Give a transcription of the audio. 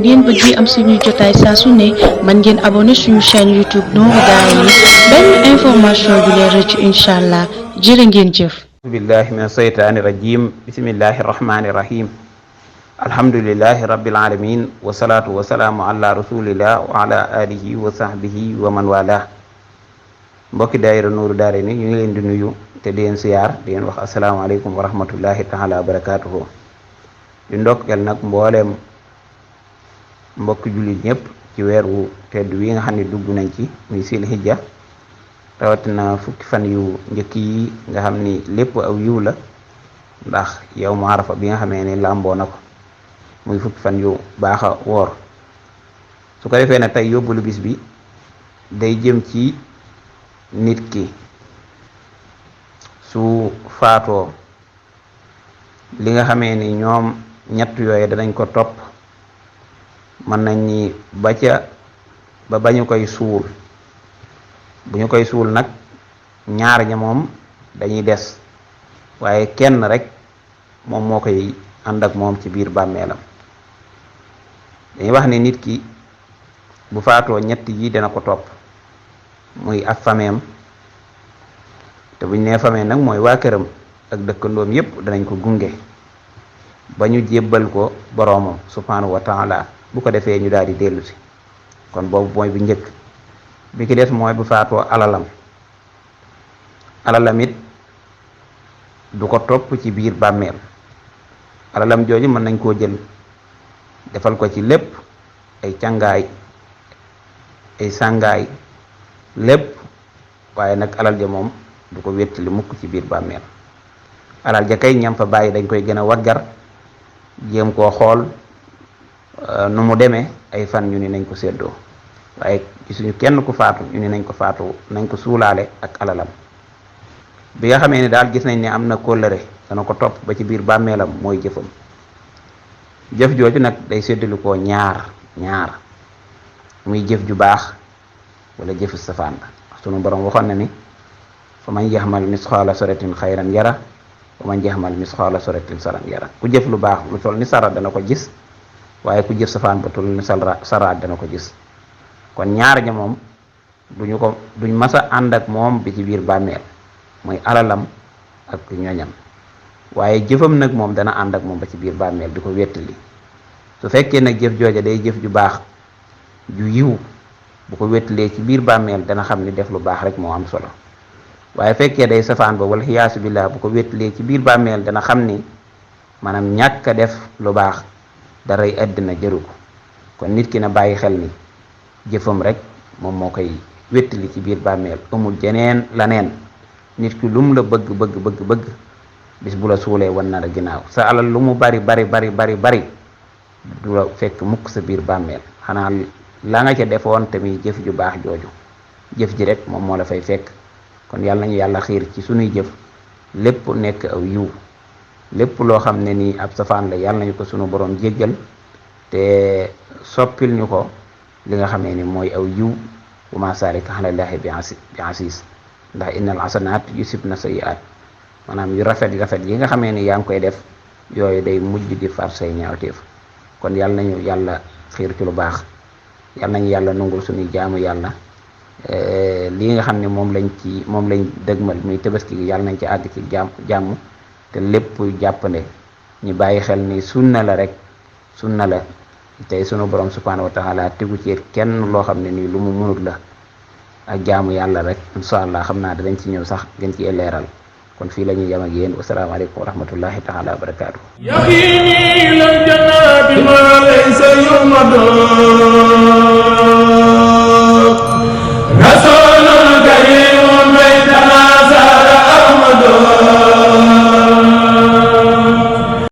ngeen bëggee am suñuy jotaay saa su ne mën ngeen abonné suñu chaîne YouTube Nourou Darayni benn information du leen rëcc incha allah jërë ngeen jëf. billahi min seytaani rajim bismillahi rahmani rahim alhamdulillahi rabbil alamin wasalaatu wasalaamu ala rasulillah wa ala alihi wa sahbihi wa man wala. mbokki daayira Nourou Darayni ñu ngi leen di nuyu te di leen siyaar di leen wax asalaamaaleykum wa rahmatullahi taala wa barakatuhu. di ndokkeel nag mbooleem mbokki jullit ñëpp ci weer wu tedd wi nga xam ne dugg nañ ci muy sil hijja rawatina fukki fan yu njëkk yi nga xam ni lépp aw yiw la ndax yow mu arafa bi nga xamee ni làmboo na ko muy fukki fan yu baax a woor. su ko defee ne tey yóbbulu bis bi day jëm ci nit ki su faatoo li nga xamee ni ñoom ñett yooyu danañ ko topp mën nañ ni ba bañu koy suul. bu ñu koy suul nag ñaar ña moom dañuy des waaye kenn rek moom moo koy ànd ak moom ci biir bàmmeelam. dañuy wax ne nit ki bu faatoo ñett yi dana ko topp muy ak fameem te buñ nee famee nag mooy waa këram ak dëkkandoom yépp danañ ko gunge ba ñu jébbal ko boroomam subhanahu wa taala bu ko defee ñu daal di dellu si. kon boobu mooy bu njëkk bi ki des mooy bu faatoo alalam it du ko topp ci biir bàmmeel. alalam jooju mën nañ koo jël defal ko ci lépp ay càngaay ay sàngaay lépp waaye nag alal ja moom du ko wéttali mukk ci biir bàmmeel. alal ja kay ñam fa bàyyi dañ koy gën a waggar jéem koo xool nu mu demee ay fan ñu ni nañ ko séddoo waaye gisuñu kenn ku faatu ñu ni nañ ko suulaale ak alalam. bi nga xamee ni daal gis nañ ne am na kóllëre dana ko topp ba ci biir bàmmeelam mooy jëfam. jëf jooju nag day séddali koo ñaar muy jëf ju baax wala jëfu safaan la. sunu borom waxoon na ni fa man yaxmal misqaala saratin xayran yara wa man yaxmal misqaala saratin saran yara. ku jëf lu baax lu toll ni sara dana ko gis waaye ku jëf safaan ba toll ni saraat dana ko gis. kon ñaar ña moom duñ masa ànd ak moom bi ci biir bàmmeel mooy alalam ak ñoñam waaye jëfam nag moom dana ànd ak moom ba ci biir bàmmeel di ko wéttali. su fekkee nag jëf jooja day jëf ju baax ju yiw bu ko wéttalee ci biir bàmmeel dana xam ni def lu baax rek moo am solo waaye fekkee day safaan ba wala xiyaasu billah bu ko wéttalee ci biir bàmmeel dana xam ni maanaam ñàkk a def lu baax daray àddina jëru ko. kon nit ki na bàyyi xel ni jëfam rek moom moo koy wéttali ci biir bàmmeel amul jeneen laneen. nit ki lum la bëgg bis bu la suulee wan na la ginnaaw. sa alal lu mu bari du la fekk mukk sa biir bàmmeel xanaa la nga ca defoon te muy jëf ju baax jooju jëf ji rek moom moo la fay fekk. kon yàlla nañu yàlla xiir ci sunuy jëf lépp nekk aw yiw lépp loo xam ne nii ab safaan la yàlla nañu ko sunu borom jéggal te soppil ñu ko li nga xamee ni mooy aw yiw wa ma salika alallaahi bi aziz ndax innal hasanat yusibna sayyi'at maanaam yu rafet yi nga xamee ni yaa ngi koy def yooyu day mujj di far say ñaawteef. kon yàlla nañu yàlla xiir ci lu baax yàlla nañu yàlla nungul suñuy jaamu yàlla lii nga xam ne moom lañ dëgmal muy tabaski gi yàlla nañ ci àgg ci jàmm te lépp jàppande ñu bàyyi xel ni sunna la rek sunna la tey sunu borom subhanahu wa taala tegu ci kenn loo xam ne nii lu mu mënut la ak jaamu yàlla rek insha allah xam naa danañ ci ñëw sax gën ci leeral kon fii la ñuy yem ak yéen wasalaamaaleykum wa rahmatullahi taala wa barakaatu.